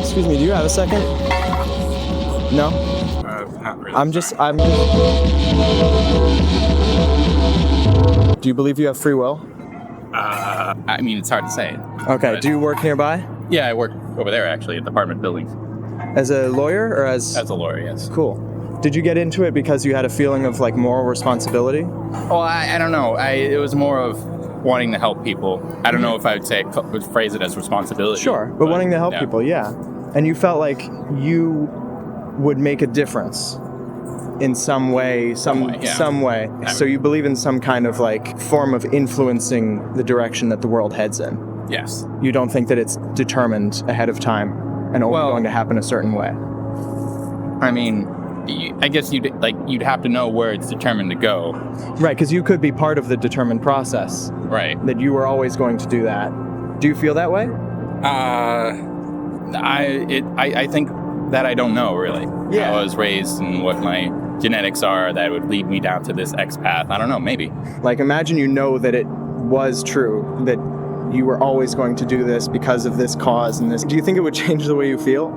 Excuse me, do you have a second? No? Not really. Do you believe you have free will? I mean, it's hard to say. Okay, But- do you work nearby? Yeah, I work over there, actually, at the apartment buildings. As a lawyer or as... As a lawyer, yes. Cool. Did you get into it because you had a feeling of like moral responsibility? Well, I don't know. It was more of wanting to help people. I don't know if I would phrase it as responsibility. Sure, but wanting to help people, yeah. And you felt like you would make a difference in some way. Yeah. So you believe in some kind of like form of influencing the direction that the world heads in. Yes. You don't think that it's determined ahead of time and only going to happen a certain way. I mean, I guess you'd have to know where it's determined to go. Right, because you could be part of the determined process. Right. That you were always going to do that. Do you feel that way? I think that I don't know, really. Yeah. How I was raised and what my genetics are that would lead me down to this X path. I don't know, maybe. Like, imagine you know that it was true, that you were always going to do this because of this cause and this. Do you think it would change the way you feel?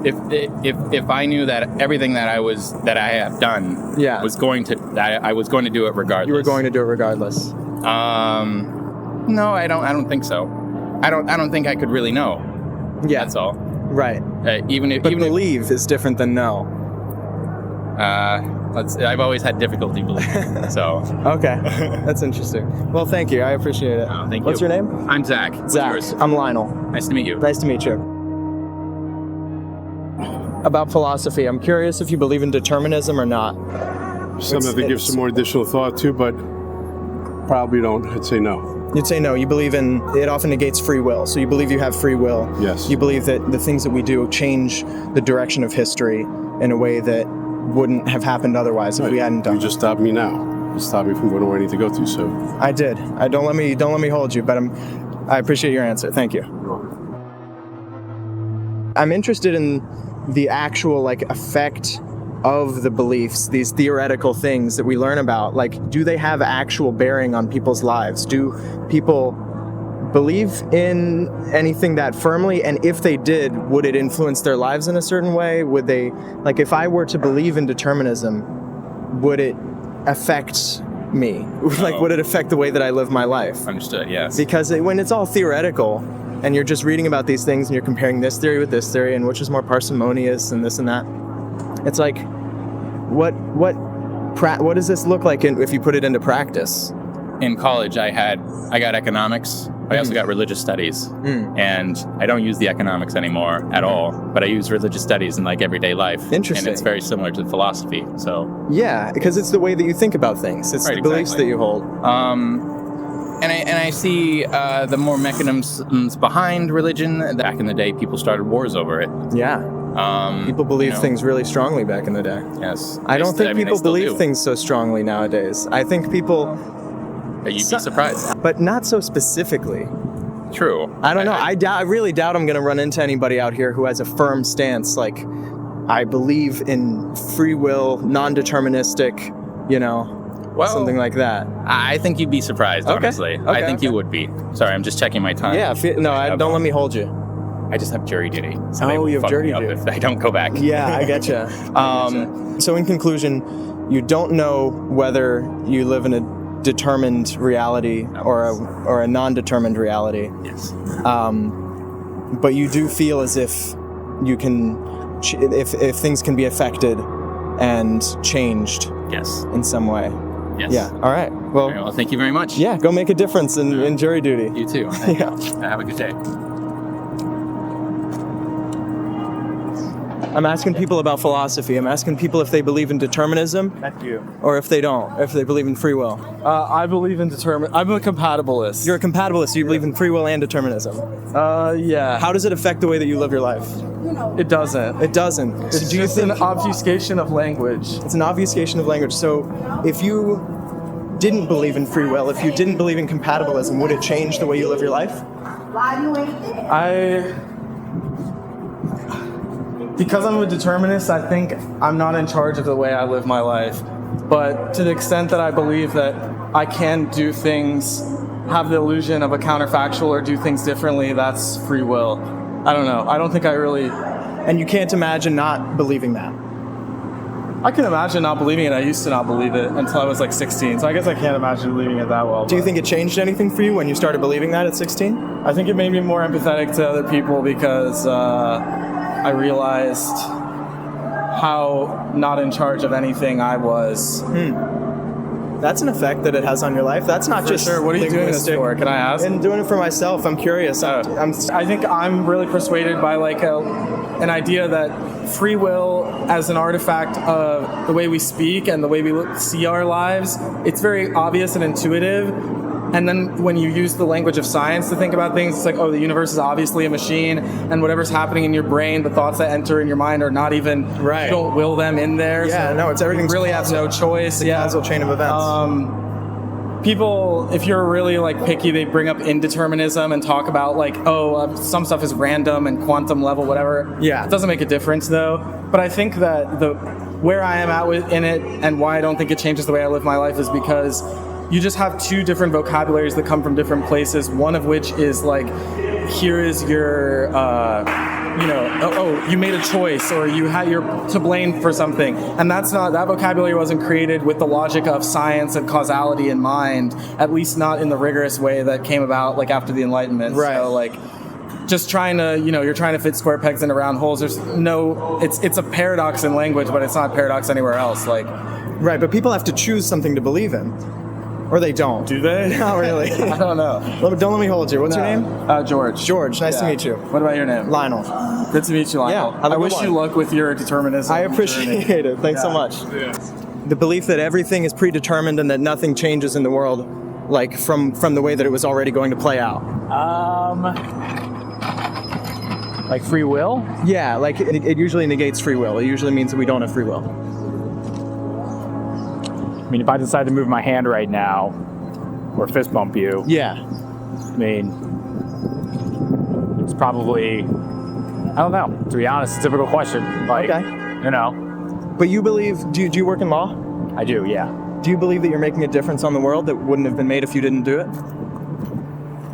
If I knew that everything that I have done was going to I was going to do it regardless. You were going to do it regardless. No, I don't think so. I don't think I could really know. Yeah, that's all. Right. But believe is different than know. I've always had difficulty believing. So. Okay, that's interesting. Well, thank you. I appreciate it. Thank you. What's your name? I'm Zach. What's Zach. yours? I'm Lionel. Nice to meet you. Nice to meet you. About philosophy, I'm curious if you believe in determinism or not. Something to give some more additional thought to, but probably don't. I'd say no. You'd say no. You believe in it often negates free will. So you believe you have free will. Yes. You believe that the things that we do change the direction of history in a way that wouldn't have happened otherwise if we hadn't done it. You just stopped me now. You stopped me from going to where I need to go to. So I did. Don't let me hold you, but I appreciate your answer. Thank you. I'm interested in the actual effect of the beliefs, these theoretical things that we learn about. Like, do they have actual bearing on people's lives? Do people believe in anything that firmly? And if they did, would it influence their lives in a certain way? Would they, if I were to believe in determinism, would it affect me? Would it affect the way that I live my life? Understood, yes. Because when it's all theoretical, and you're just reading about these things and you're comparing this theory with this theory and which is more parsimonious and this and that, it's like, what does this look like if you put it into practice? In college, I got economics. I also got religious studies, and I don't use the economics anymore at all. But I use religious studies in everyday life. Interesting. And it's very similar to philosophy. So yeah, because it's the way that you think about things. It's the beliefs that you hold. And I see the more mechanisms behind religion. Back in the day, people started wars over it. Yeah. People believe things really strongly back in the day. Yes. I don't think people believe things so strongly nowadays. I think people... You'd be surprised. But not so specifically. True. I don't know. I really doubt I'm going to run into anybody out here who has a firm stance. I believe in free will, non-deterministic, something like that. I think you'd be surprised, honestly. I think you would be. Sorry, I'm just checking my time. Yeah, don't let me hold you. I just have jury duty. So you have jury duty. If I don't go back. Yeah, I getcha. So in conclusion, you don't know whether you live in a determined reality or a non-determined reality. Yes. But you do feel as if you can, if things can be affected and changed. Yes. In some way. Yes. Yeah. All right. Well, thank you very much. Yeah. Go make a difference in jury duty. You too. Yeah. Have a good day. I'm asking people about philosophy. I'm asking people if they believe in determinism. Thank you. Or if they don't, if they believe in free will. I believe in determinism. I'm a compatibilist. You're a compatibilist, so you believe in free will and determinism. Yeah. How does it affect the way that you live your life? It doesn't. It doesn't. It's so do you just think an obfuscation of language. It's an obfuscation of language. So if you didn't believe in free will, if you didn't believe in compatibilism, would it change the way you live your life? Because I'm a determinist, I think I'm not in charge of the way I live my life. But to the extent that I believe that I can do things, have the illusion of a counterfactual or do things differently, that's free will. I don't know. I don't think I really... And you can't imagine not believing that. I can imagine not believing it. I used to not believe it until I was like 16, so I guess I can't imagine believing it that well. Do you think it changed anything for you when you started believing that at 16? I think it made me more empathetic to other people because I realized how not in charge of anything I was. That's an effect that it has on your life. That's not For just sure. What are you doing this for? Can I ask? And doing it for myself. I'm curious. I think I'm really persuaded by like an idea that free will as an artifact of the way we speak and the way we see our lives, it's very obvious and intuitive. And then when you use the language of science to think about things, it's like, oh, the universe is obviously a machine, and whatever's happening in your brain, the thoughts that enter in your mind are not even, right. You don't will them in there. Yeah, so no, it's everything. You really have no choice. The causal chain of events. People, if you're really like picky, they bring up indeterminism and talk about like, some stuff is random and quantum level, whatever. Yeah. It doesn't make a difference though. But I think that where I am at in it and why I don't think it changes the way I live my life is because you just have two different vocabularies that come from different places, one of which is like, here is your, you made a choice or you're to blame for something. And that vocabulary wasn't created with the logic of science and causality in mind, at least not in the rigorous way that came about like after the Enlightenment. Right. So like, just trying to, you're trying to fit square pegs into round holes. There's it's a paradox in language, but it's not a paradox anywhere else. Like, right, but people have to choose something to believe in. Or they don't. Do they? Not really. I don't know. Don't let me hold you. What's your name? George. George, nice to meet you. What about your name? Lionel. Good to meet you, Lionel. Yeah, I wish you luck with your determinism. I appreciate it. Thanks so much. Yeah. The belief that everything is predetermined and that nothing changes in the world, like from the way that it was already going to play out. Like free will? Yeah, like it usually negates free will. It usually means that we don't have free will. I mean, if I decide to move my hand right now or fist bump you, Yeah. I mean, it's probably, I don't know. To be honest, it's a difficult question. Like, Okay. But you believe, do you work in law? I do, yeah. Do you believe that you're making a difference on the world that wouldn't have been made if you didn't do it?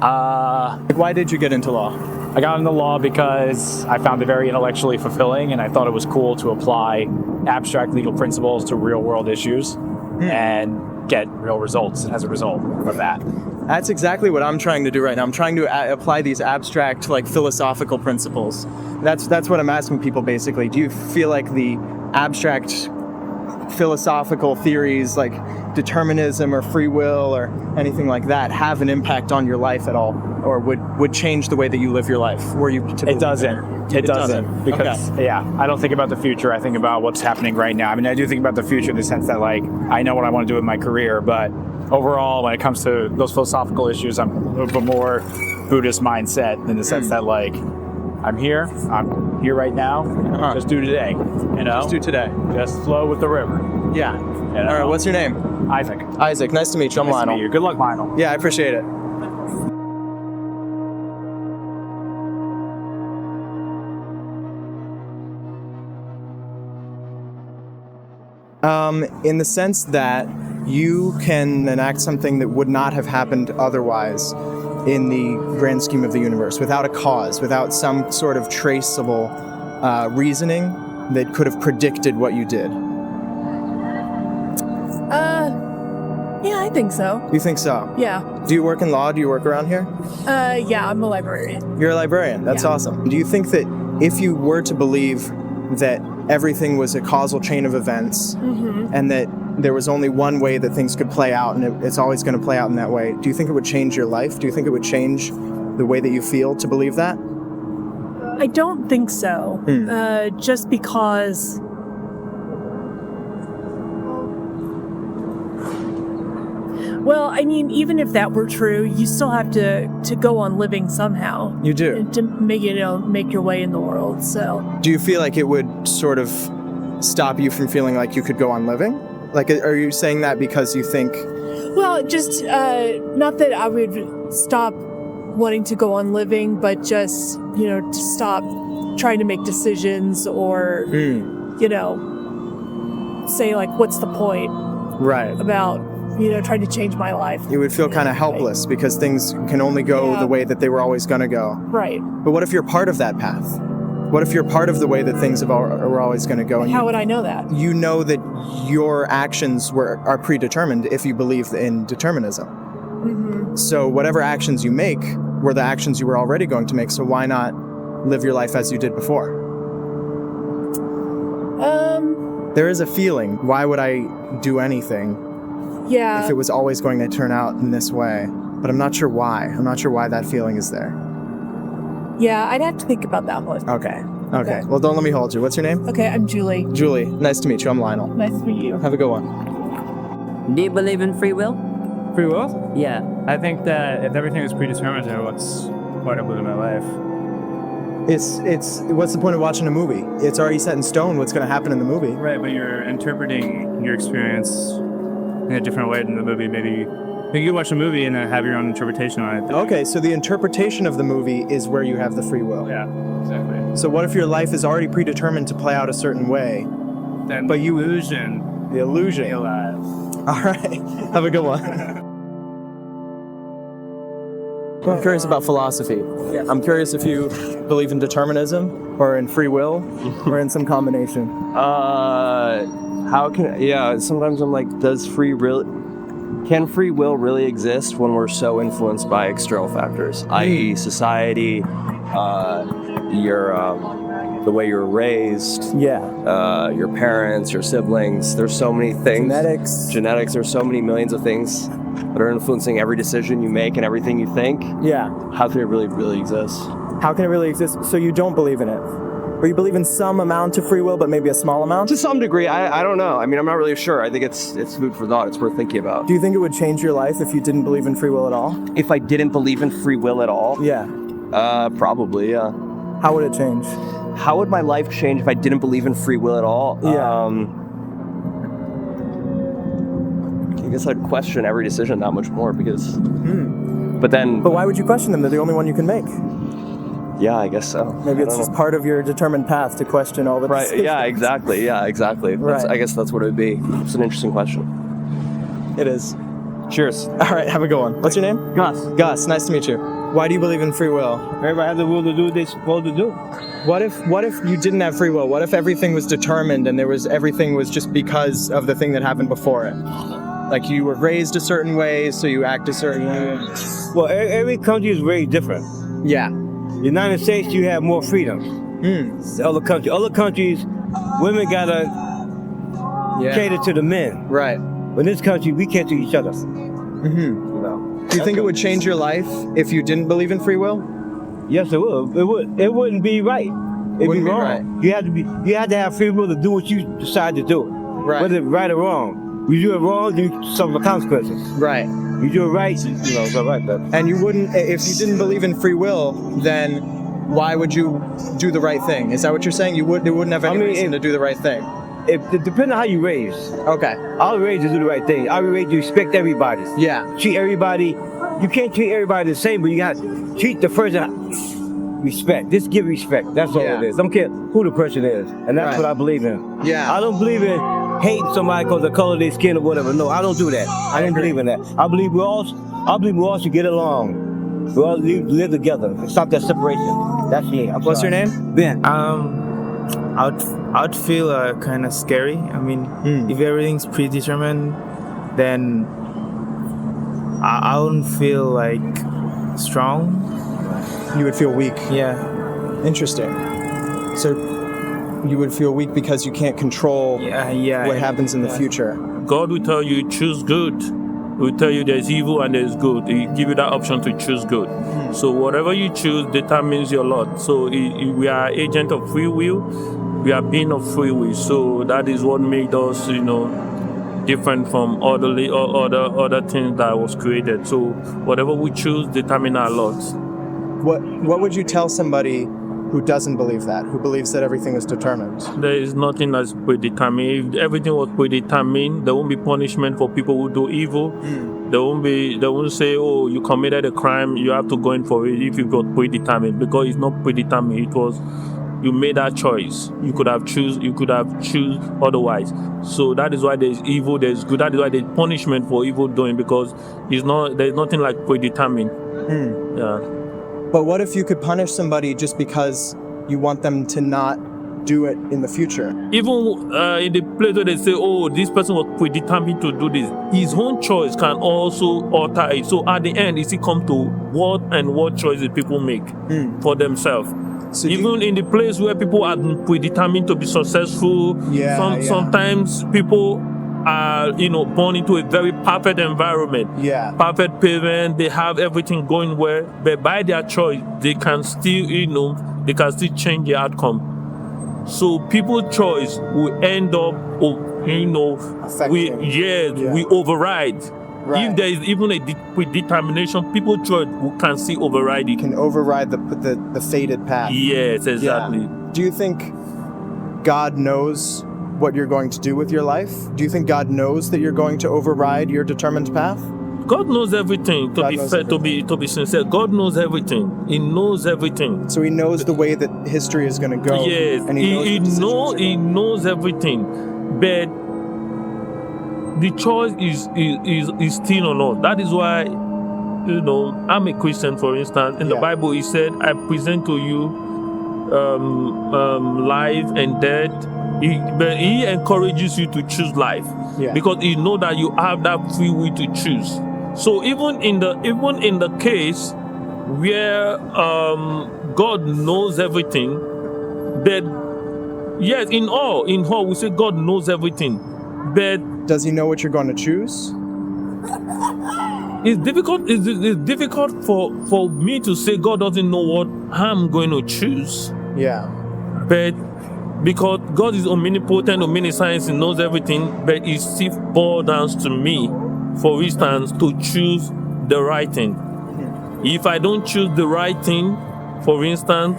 Like, why did you get into law? I got into law because I found it very intellectually fulfilling, and I thought it was cool to apply abstract legal principles to real world issues and get real results as a result of that. That's exactly what I'm trying to do right now. I'm trying to apply these abstract, like, philosophical principles. That's what I'm asking people, basically. Do you feel like the abstract philosophical theories, like determinism or free will or anything like that, have an impact on your life at all, or would change the way that you live your life? Were you? It doesn't. It doesn't. Because, I don't think about the future. I think about what's happening right now. I mean, I do think about the future in the sense that, like, I know what I want to do with my career, but overall, when it comes to those philosophical issues, I'm of a more Buddhist mindset in the sense that, like, I'm here right now, just do today, Just do today. Just flow with the river. Yeah. All right, what's your name? Isaac. Isaac, nice to meet you. I'm Nice to Lionel. meet you. Good luck, Lionel. Yeah, I appreciate it. In the sense that you can enact something that would not have happened otherwise in the grand scheme of the universe, without a cause, without some sort of traceable reasoning that could have predicted what you did. Yeah, I think so. You think so? Yeah. Do you work in law? Do you work around here? Yeah, I'm a librarian. You're a librarian. That's Yeah. awesome. Do you think that if you were to believe that everything was a causal chain of events and that there was only one way that things could play out and it's always going to play out in that way, do you think it would change your life? Do you think it would change the way that you feel to believe that? I don't think so. Just because... Well, I mean, even if that were true, you still have to go on living somehow. You do. To make your way in the world. So, Do you feel like it would sort of stop you from feeling like you could go on living? Like, are you saying that because you think... well, just not that I would stop wanting to go on living, but just to stop trying to make decisions or say like, what's the point? Right. About tried to change my life. You would feel kind of helpless because things can only go the way that they were always going to go. Right. But what if you're part of that path? What if you're part of the way that things were always going to go? And how would I know that? You know that your actions are predetermined if you believe in determinism. Mm-hmm. So whatever actions you make were the actions you were already going to make. So why not live your life as you did before? There is a feeling. Why would I do anything if it was always going to turn out in this way? But I'm not sure why. I'm not sure why that feeling is there. Yeah, I'd have to think about that one. Okay. Well, don't let me hold you. What's your name? Okay, I'm Julie. Julie. Nice to meet you. I'm Lionel. Nice to meet you. Have a good one. Do you believe in free will? Free will? Yeah. I think that if everything is predetermined, then what's what I live in my life? It's what's the point of watching a movie? It's already set in stone what's going to happen in the movie. Right, but you're interpreting your experience in a different way than the movie. Maybe you can watch a movie and have your own interpretation on it. Okay, so the interpretation of the movie is where you have the free will. Yeah, exactly. So what if your life is already predetermined to play out a certain way? Then But you- the illusion alive. All right, have a good one. I'm curious about philosophy. I'm curious if you believe in determinism or in free will or in some combination. Sometimes I'm like, can free will really exist when we're so influenced by external factors, i.e. society, the way you're raised, your parents, your siblings. There's so many things. Genetics, there's so many millions of things that are influencing every decision you make and everything you think. Yeah. How can it really exist? How can it really exist? So you don't believe in it? Or you believe in some amount of free will, but maybe a small amount? To some degree, I don't know. I mean, I'm not really sure. I think it's food for thought. It's worth thinking about. Do you think it would change your life if you didn't believe in free will at all? If I didn't believe in free will at all? Yeah. Probably, yeah. How would it change? How would my life change if I didn't believe in free will at all? Yeah. I guess I'd question every decision that much more because... But why would you question them? They're the only one you can make. Yeah, I guess so. Maybe it's just part of your determined path to question all the decisions. Yeah, exactly. Right. I guess that's what it would be. It's an interesting question. It is. Cheers. All right, have a good one. What's your name? Gus. Gus, nice to meet you. Why do you believe in free will? Everybody has the will to do what they're supposed to do. What if you didn't have free will? What if everything was determined and everything was just because of the thing that happened before it? Like you were raised a certain way, so you act a certain way. Well, every country is very different. Yeah. United States, you have more freedom. Other countries, women gotta cater to the men. Right. But in this country, we cater to each other. Do you think it would change your life if you didn't believe in free will? Yes, it would. It wouldn't be right. It'd be wrong. Right. You have to have free will to do what you decide to do. Right. Whether it's right or wrong. You do it wrong, you suffer the consequences. Right. You do it right, it's all right. But And you wouldn't, if you didn't believe in free will, then why would you do the right thing? Is that what you're saying? It wouldn't have any reason to do the right thing. It depends on how you raise. Okay. I was raised to do the right thing. I was raised to respect everybody. Yeah. Treat everybody. You can't treat everybody the same, but you got to treat the person respect. Just give respect. That's all it is. Don't care who the person is. And that's what I believe in. Yeah. I don't believe in hating somebody because of the color of their skin or whatever. No, I don't do that. I don't believe in that. I believe we all should get along. We all live together. Stop that separation. That's it. What's your name? Ben. I'd feel kind of scary. I mean, if everything's predetermined, then I wouldn't feel like strong. You would feel weak. Yeah. Interesting. So you would feel weak because you can't control what happens in the future. God will tell you choose good. He will tell you there's evil and there's good. He give you that option to choose good. So whatever you choose determines your lot. So we are agent of free will. We are being of free will. So that is what made us, different from other things that was created. So whatever we choose determines our lot. What would you tell somebody who doesn't believe that, who believes that everything is determined? There is nothing that's predetermined. If everything was predetermined, there won't be punishment for people who do evil. They won't say, oh, you committed a crime, you have to go in for it if it was predetermined, because it's not predetermined. you made that choice. You could have choose otherwise. So that is why there's evil, there's good. That is why there's punishment for evil doing, because there's nothing like predetermined. Yeah. But what if you could punish somebody just because you want them to not do it in the future? Even in the place where they say, oh, this person was predetermined to do this, his own choice can also alter it. So at the end, it come to what choices people make for themselves. So even in the place where people are predetermined to be successful, sometimes people are, born into a very perfect environment. Perfect parents, they have everything going well, but by their choice, they can still, change the outcome. So people's choice will end up, we override. Right. If there is even a predetermination, people's choice can still override it. Can override the fated path. Yes, exactly. Yeah. Do you think God knows what you're going to do with your life? Do you think God knows that you're going to override your determined path? God knows everything. To be sincere, God knows everything. He knows everything. So He knows the way that history is going to go. Yes, and He knows everything. But the choice is still on us. That is why, I'm a Christian, for instance. In the Bible, He said, "I present to you life and death." But He encourages you to choose life because He knows that you have that free will to choose. So even in the case where God knows everything, but yes, in all we say God knows everything, but does He know what you're going to choose? It's difficult. It's difficult for me to say God doesn't know what I'm going to choose. Yeah, but because God is omnipotent, omniscient, He knows everything, but it still boils down to me, for instance, to choose the right thing. If I don't choose the right thing, for instance,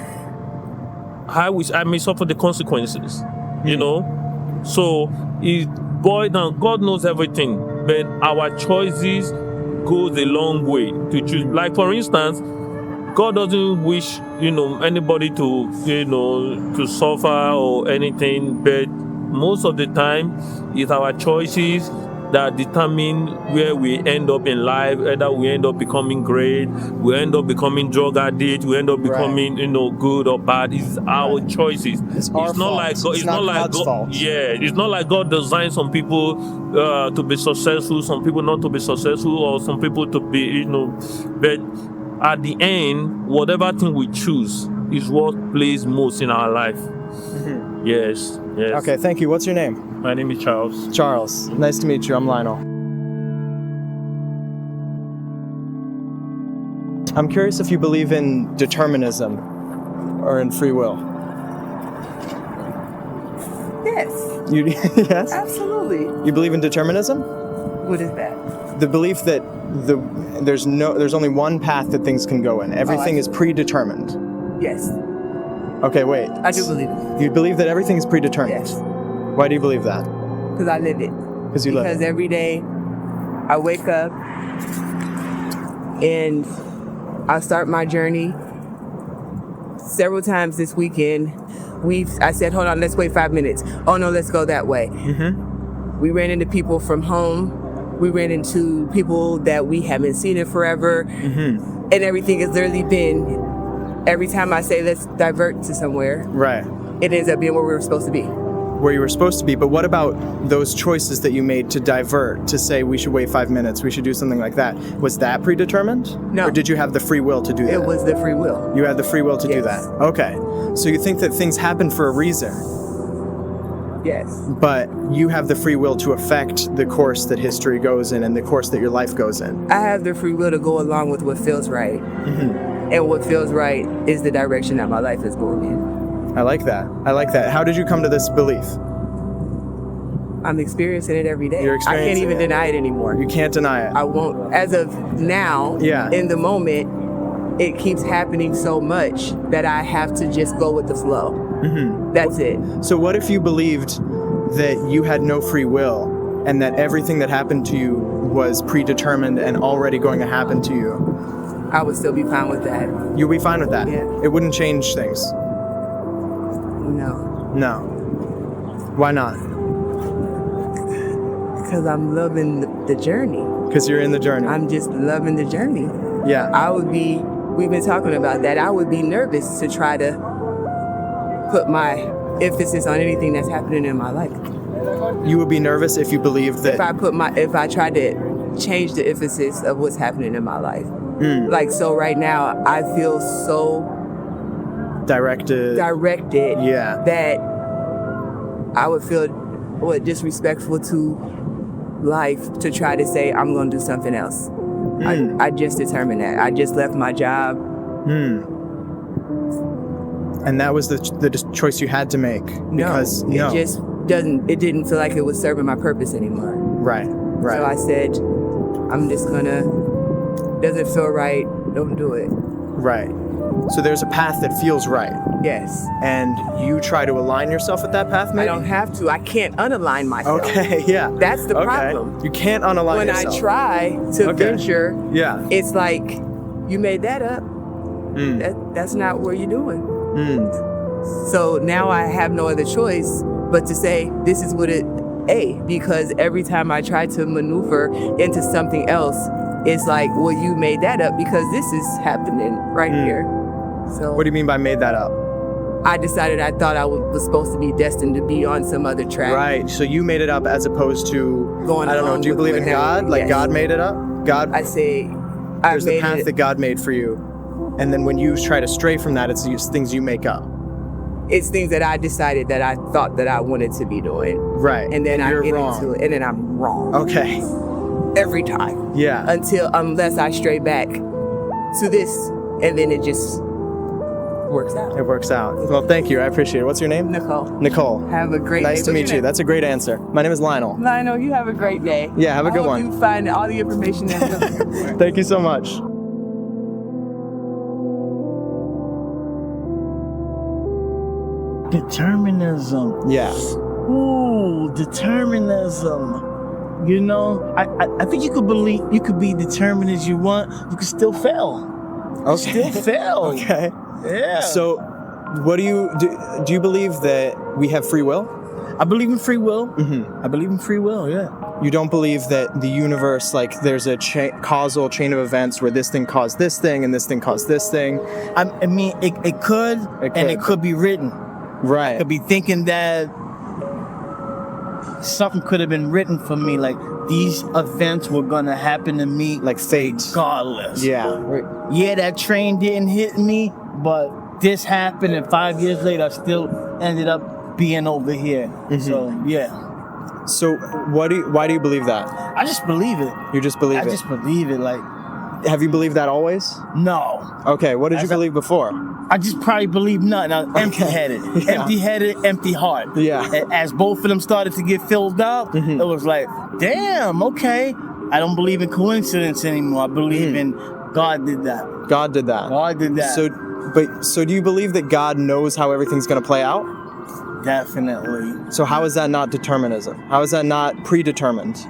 I may suffer the consequences. So it boils down. God knows everything, but our choices goes a long way to choose. Like, for instance, God doesn't wish, anybody to suffer or anything, but most of the time, it's our choices that determine where we end up in life. Either we end up becoming great, we end up becoming drug addict, we end up becoming, good or bad. It's our choices. It's not like God. It's not like God's fault. Yeah, it's not like God designed some people to be successful, some people not to be successful, or some people to be, but at the end, whatever thing we choose is what plays most in our life. Yes. Okay, thank you. What's your name? My name is Charles. Charles. Nice to meet you. I'm Lionel. I'm curious if you believe in determinism or in free will. Yes. Yes? Absolutely. You believe in determinism? What is that? The belief that there's only one path that things can go in. Everything is predetermined. Yes. Okay, wait. I do believe it. You believe that everything is predetermined? Yes. Why do you believe that? Because I live it. Because you live it. Because every day I wake up and I start my journey. Several times this weekend, I said, hold on, let's wait 5 minutes. Oh no, let's go that way. Mm-hmm. We ran into people from home. We ran into people that we haven't seen in forever. Mm-hmm. And everything has literally been, every time I say let's divert to somewhere, right, it ends up being where we were supposed to be. Where you were supposed to be, but what about those choices that you made to divert, to say we should wait 5 minutes, we should do something like that? Was that predetermined? No. Or did you have the free will to do that? It was the free will. You had the free will to Yes. do that. Okay. So you think that things happen for a reason? Yes. But you have the free will to affect the course that history goes in and the course that your life goes in. I have the free will to go along with what feels right. Mm-hmm. And what feels right is the direction that my life is going in. I like that. I like that. How did you come to this belief? I'm experiencing it every day. You're I experiencing can't even deny it anymore. You can't deny it. I won't. As of now, in the moment, it keeps happening so much that I have to just go with the flow. Mm-hmm. That's it. So what if you believed that you had no free will and that everything that happened to you was predetermined and already going to happen to you? I would still be fine with that. You'd be fine with that? Yeah. It wouldn't change things? No. No. Why not? Because I'm loving the journey. Because you're in the journey. I'm just loving the journey. Yeah. We've been talking about that. I would be nervous to try to put my emphasis on anything that's happening in my life. You would be nervous if you believed that. If I tried to change the emphasis of what's happening in my life. Like, so right now, I feel so directed. Yeah. That I would feel disrespectful to life to try to say I'm going to do something else. I just determined that. I just left my job. And that was the choice you had to make. Because it didn't feel like it was serving my purpose anymore. Right. So I said, I'm just gonna, doesn't feel right, don't do it. Right. So there's a path that feels right. Yes. And you try to align yourself with that path, maybe? I don't have to. I can't unalign myself. Okay, yeah. That's the problem. You can't unalign yourself. When I try to venture, yeah, it's like, you made that up. That's not what you're doing. So now I have no other choice but to say, this is what because every time I try to maneuver into something else, it's like, well, you made that up because this is happening right here. So what do you mean by made that up? I decided I thought I was supposed to be destined to be on some other track. Right. So you made it up as opposed to going. I don't know. Do you believe in God? Like God made it up? God. I say. There's the path that God made for you, and then when you try to stray from that, it's things you make up. It's things that I decided that I thought that I wanted to be doing. Right. And then I get wrong. into it, and then I'm wrong. Okay. Every time. Yeah. Unless I stray back to this, and then it just works out. It works out. Well, thank you. I appreciate it. What's your name? Nicole. Nicole. Have a great day. Nice to meet you. That's a great answer. My name is Lionel. Lionel, you have a great day. Yeah, have a good I one. hope you find all the information that's looking for. Thank you so much. Determinism. Yeah. Ooh, determinism. You know, I think you could be determined as you want. You could still fail. Okay. Still fail. Okay. Yeah. So, what do you believe that we have free will? I believe in free will. I believe in free will. Yeah. You don't believe that the universe, like, there's a causal chain of events where this thing caused this thing and this thing caused this thing? I mean, it could, and it could be written. Right. I could be thinking that something could have been written for me, like these events were gonna happen to me, like fate, regardless. Yeah. Yeah, that train didn't hit me, but this happened, and 5 years later, I still ended up being over here. So yeah. So why do you believe that? I just believe it. You just believe it? I just believe it. Like, have you believed that always? No. Okay. What did you believe before? I just probably believed nothing. I was empty-headed. Yeah. Empty-headed, empty heart. Yeah. As both of them started to get filled up, it was like, damn, okay. I don't believe in coincidence anymore. I believe in God did that. God did that. God did that. So do you believe that God knows how everything's going to play out? Definitely. So how is that not determinism? How is that not predetermined?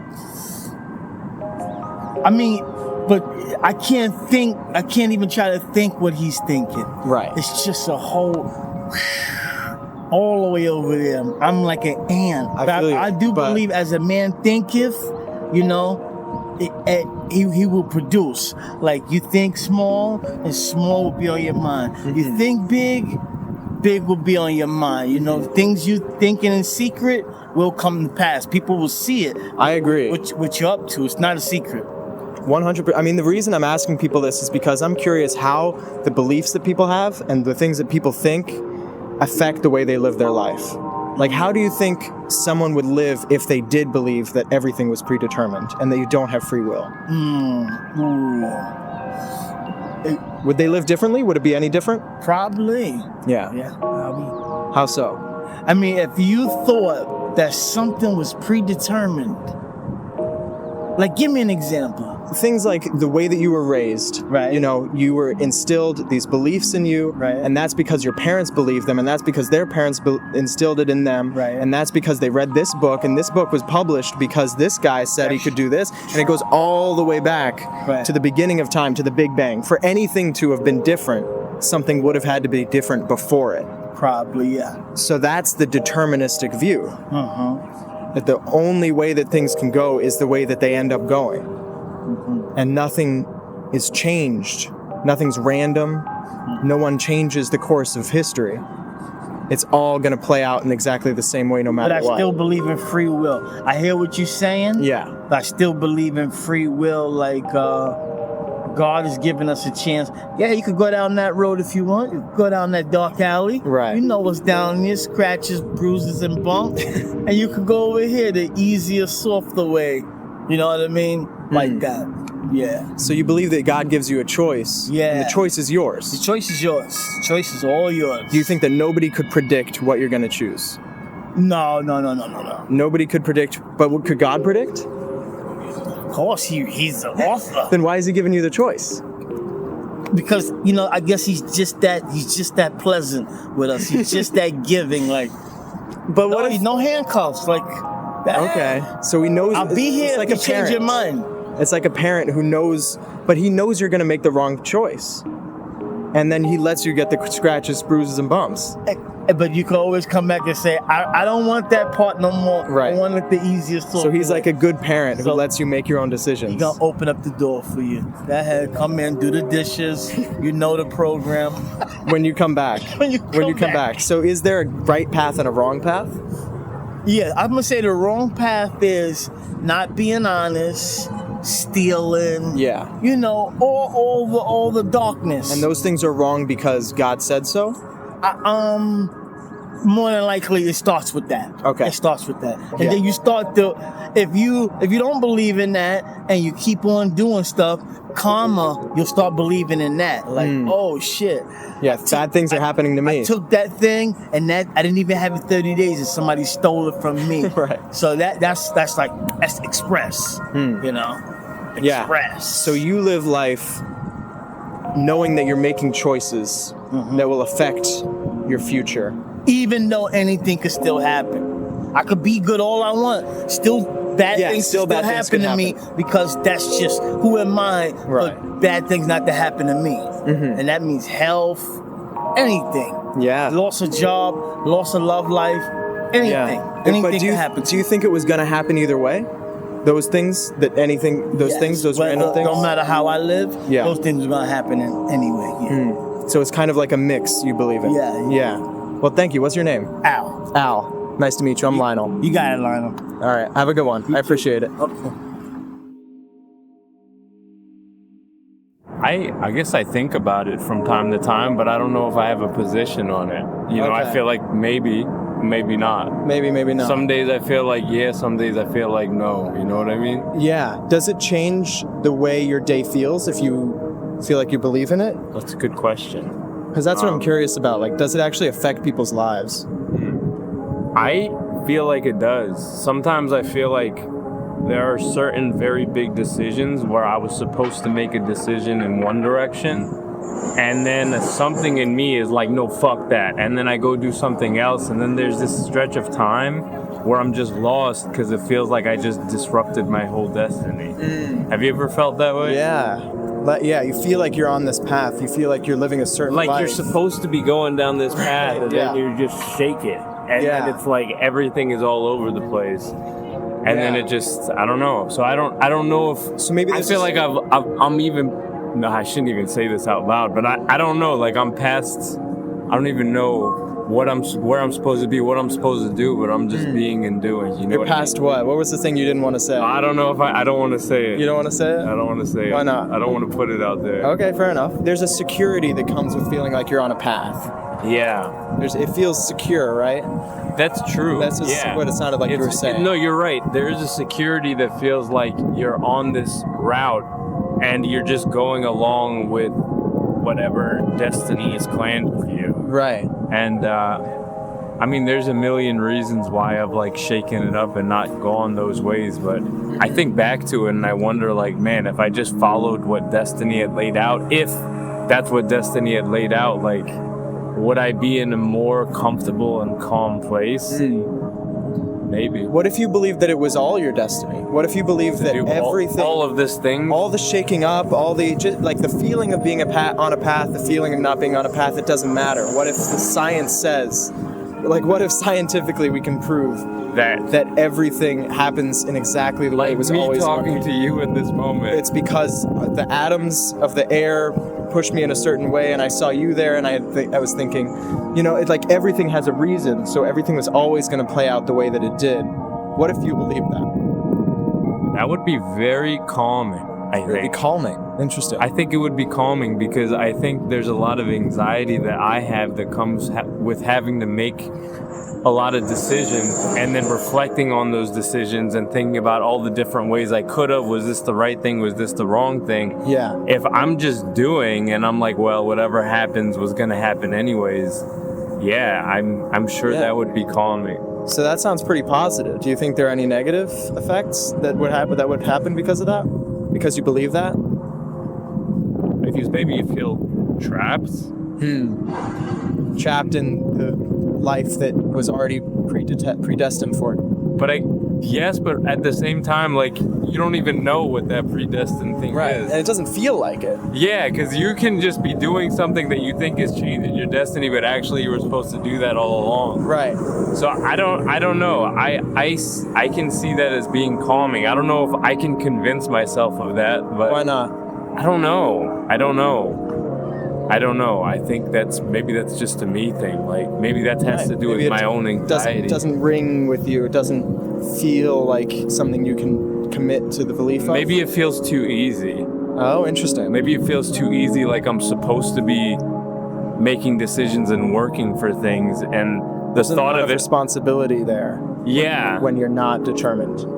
I mean, but I can't even try to think what he's thinking. Right. It's just a whole, all the way over there. I'm like an ant. I do believe as a man thinketh, you know, he will produce. Like, you think small, and small will be on your mind. You think big will be on your mind. You know, things you thinking in secret will come to pass. People will see it. I agree. What you're up to. It's not a secret. 100%. I mean, the reason I'm asking people this is because I'm curious how the beliefs that people have and the things that people think affect the way they live their life. Like, how do you think someone would live if they did believe that everything was predetermined and that you don't have free will? Would they live differently? Would it be any different? Probably. Yeah. Probably. How so? I mean, if you thought that something was predetermined, like, give me an example. Things like the way that you were raised, right? You know, you were instilled these beliefs in you, right? And that's because your parents believed them, and that's because their parents instilled it in them, right? And that's because they read this book, and this book was published because this guy said he could do this, and it goes all the way back to the beginning of time, to the Big Bang. For anything to have been different, something would have had to be different before it. Probably, yeah. So that's the deterministic view. Uh-huh. That the only way that things can go is the way that they end up going. And nothing is changed. Nothing's random. No one changes the course of history. It's all going to play out in exactly the same way no matter But I what. still believe in free will. I hear what you're saying. Yeah. But I still believe in free will, like God has given us a chance. Yeah, you could go down that road if you want. You could go down that dark alley. Right. You know what's down there, scratches, bruises, and bumps. And you could go over here the easier, softer way. You know what I mean? Like that. Yeah. So you believe that God gives you a choice. Yeah. And the choice is yours. The choice is yours. The choice is all yours. Do you think that nobody could predict what you're going to choose? No. Nobody could predict, but could God predict? Of course, he's the author. Then why is he giving you the choice? Because, I guess he's just that pleasant with us. He's just that giving, like. But what if no handcuffs, like. Okay, so he knows. I'll be here like if you change your mind. It's like a parent who knows, but he knows you're going to make the wrong choice, and then he lets you get the scratches, bruises, and bumps. But you can always come back and say, I don't want that part no more. Right. I want it the easiest. So he's like a good parent who lets you make your own decisions. He's going to open up the door for you. Go ahead, come in, do the dishes. You know the program. When you come back. When you come back. So is there a right path and a wrong path? Yeah, I'm going to say the wrong path is not being honest, stealing. Yeah. All the darkness. And those things are wrong because God said so? More than likely it starts with that. Okay. It starts with that. And then you start to, if you don't believe in that and you keep on doing stuff, karma, you'll start believing in that. Like, oh shit. Yeah, bad things are happening to me. I took that thing and that I didn't even have it 30 days and somebody stole it from me. Right. So that's express. Express. Yeah. So you live life knowing that you're making choices that will affect your future. Even though anything could still happen. I could be good all I want. Still bad things still happen to me because that's just who am I for bad things not to happen to me. And that means health, anything. Yeah. Loss of job, loss of love life, anything. Yeah. Anything can happen. Do you think it was going to happen either way? Those things, those random things? No matter how I live, those things are going to happen anyway. Yeah. So it's kind of like a mix you believe in. Yeah. Well, thank you. What's your name? Al. Nice to meet you. I'm Lionel. You got it, Lionel. All right. Have a good one. I appreciate it. I guess I think about it from time to time, but I don't know if I have a position on it. I feel like maybe not. Maybe not. Some days I feel like yes, some days I feel like no. You know what I mean? Yeah. Does it change the way your day feels if you feel like you believe in it? That's a good question. Because that's what I'm curious about. Like, does it actually affect people's lives? I feel like it does. Sometimes I feel like there are certain very big decisions where I was supposed to make a decision in one direction, and then something in me is like, no, fuck that. And then I go do something else, and then there's this stretch of time where I'm just lost because it feels like I just disrupted my whole destiny. Have you ever felt that way? Yeah. Yeah, you feel like you're on this path. You feel like you're living a certain life. Like you're supposed to be going down this path, and then you just shake it. And then it's like everything is all over the place. And then it just, I don't know. So I don't know if, so maybe I feel like I'm even, no, I shouldn't even say this out loud, but I don't know. Like I'm past, I don't even know where I'm supposed to be, what I'm supposed to do, but I'm just being and doing. You know You're past what? What was the thing you didn't want to say? I don't know if I don't want to say it. You don't want to say it? I don't want to say it. Why not? I don't want to put it out there. Okay, fair enough. There's a security that comes with feeling like you're on a path. Yeah. It feels secure, right? That's true. That's what it sounded like you were saying. No, you're right. There is a security that feels like you're on this route and you're just going along with whatever destiny is planned for you. Right. And I mean, there's a million reasons why I've like shaken it up and not gone those ways, but I think back to it and I wonder like, man, if I just followed what destiny had laid out, if that's what destiny had laid out, like, would I be in a more comfortable and calm place? You Maybe. What if you believed that it was all your destiny? What if you believed that everything, all of this thing, all the shaking up, all the like the feeling of being on a path, the feeling of not being on a path, it doesn't matter. What if the science says, like, what if scientifically we can prove that everything happens in exactly the way it was always talking to you at this moment? It's because the atoms of the air pushed me in a certain way, and I saw you there, and I was thinking, you know, it's like everything has a reason, so everything was always going to play out the way that it did. What if you believed that? That would be very calming. It would be calming. Interesting. I think it would be calming because I think there's a lot of anxiety that I have that comes with having to make a lot of decisions and then reflecting on those decisions and thinking about all the different ways I could have. Was this the right thing? Was this the wrong thing? Yeah. If I'm just doing and I'm like, well, whatever happens was going to happen anyways. Yeah, I'm sure that would be calming. So that sounds pretty positive. Do you think there are any negative effects that would happen because of that? Because you believe that? Because maybe you feel trapped. Trapped in the life that was already predestined for it. But but at the same time, like, you don't even know what that predestined thing is. And it doesn't feel like it. Yeah, because you can just be doing something that you think is changing your destiny, but actually you were supposed to do that all along. Right. So I don't know. I can see that as being calming. I don't know if I can convince myself of that, but why not? I don't know. I think maybe that's just a me thing. Like, maybe that has to do with my own anxiety. It doesn't ring with you. It doesn't feel like something you can commit to the belief of. Maybe it feels too easy. Oh, interesting. Maybe it feels too easy, like I'm supposed to be making decisions and working for things, and There's a lot of responsibility there. Yeah. When you're not determined.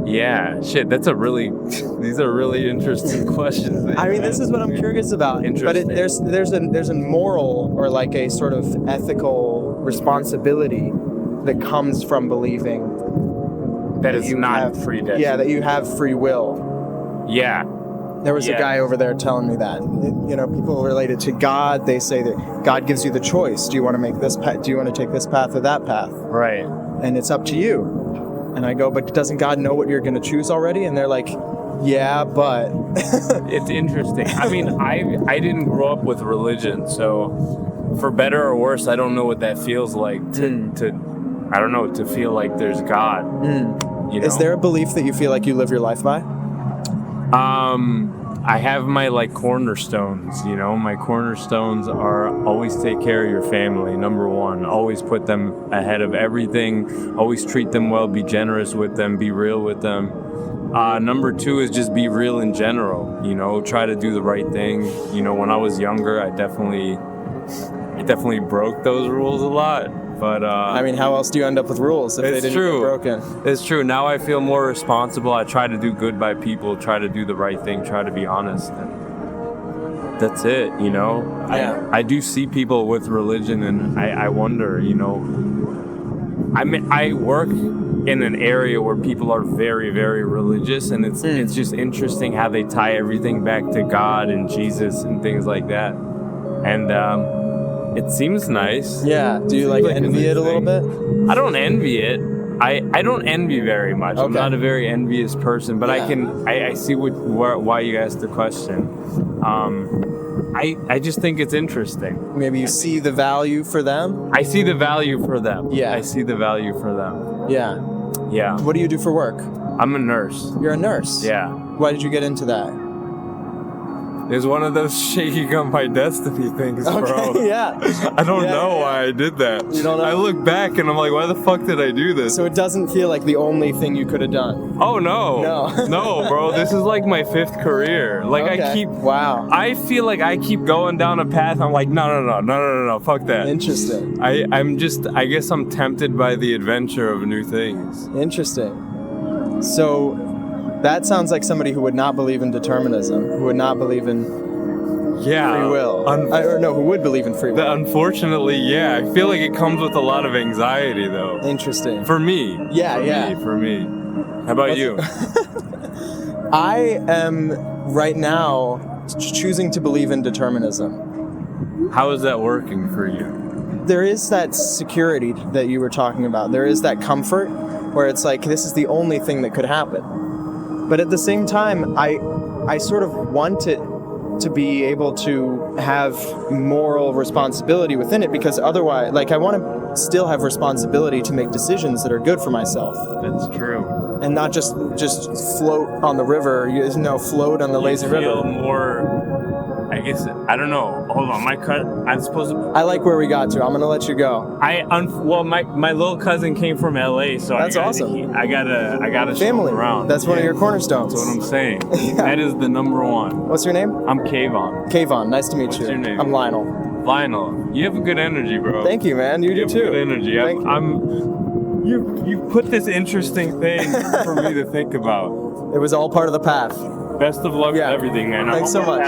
Yeah, shit, these are really interesting questions. I mean, this is what I'm curious about. But there's a moral or like a sort of ethical responsibility that comes from believing that it's not predestined. Yeah, that you have free will. Yeah. There was a guy over there telling me that. You know, people related to God, they say that God gives you the choice. Do you want to make this path? Do you want to take this path or that path? Right. And it's up to you. And I go, but doesn't God know what you're going to choose already? And they're like, yeah, but... It's interesting. I mean, I didn't grow up with religion, so for better or worse, I don't know what that feels like to feel like there's God. You know? Is there a belief that you feel like you live your life by? I have my like cornerstones, you know. My cornerstones are always take care of your family, number one. Always put them ahead of everything. Always treat them well, be generous with them, be real with them. Number two is just be real in general, you know, try to do the right thing. You know, when I was younger, I definitely broke those rules a lot. But I mean, how else do you end up with rules if they didn't get broken? It's true. Now I feel more responsible. I try to do good by people, try to do the right thing, try to be honest. And that's it, you know? Yeah. I do see people with religion, and I wonder, you know. I mean, I work in an area where people are very, very religious, and it's just interesting how they tie everything back to God and Jesus and things like that. And it seems nice. Yeah. Do you like envy it a little bit? I don't envy it. I don't envy very much. Okay. I'm not a very envious person, but I see why you asked the question. I just think it's interesting. Maybe you see the value for them? I see the value for them. Yeah. I see the value for them. Yeah. Yeah. What do you do for work? I'm a nurse. You're a nurse? Yeah. Why did you get into that? It's one of those shaking up my destiny things, bro. Okay, yeah. I don't know why I did that. You don't know? I look back and I'm like, why the fuck did I do this? So it doesn't feel like the only thing you could have done. Oh, no. No, bro. This is like my 5th career. Like, okay. I feel like I keep going down a path. I'm like, no, fuck that. Interesting. I guess I'm tempted by the adventure of new things. Interesting. So that sounds like somebody who would not believe in determinism, who would not believe in free will. Who would believe in free will. Unfortunately, yeah. I feel like it comes with a lot of anxiety, though. Interesting. For me. For me. How about you? I am, right now, choosing to believe in determinism. How is that working for you? there is that security that you were talking about. There is that comfort where it's like, this is the only thing that could happen. But at the same time, I sort of want it to be able to have moral responsibility within it, because otherwise, like, I want to still have responsibility to make decisions that are good for myself. That's true. And not just float on the river, float on the lazy river. More, I guess, I don't know. Hold on, I'm supposed to. I like where we got to. I'm gonna let you go. My little cousin came from LA, so that's awesome. I gotta show him around. That's one of your cornerstones. That's what I'm saying. That is the number one. What's your name? I'm Kayvon. Kayvon, nice to meet you. What's your name? I'm Lionel. Lionel, you have a good energy, bro. Thank you, man. You do too. Good energy. You put this interesting thing for me to think about. It was all part of the path. Best of luck with everything, man. Thanks so much.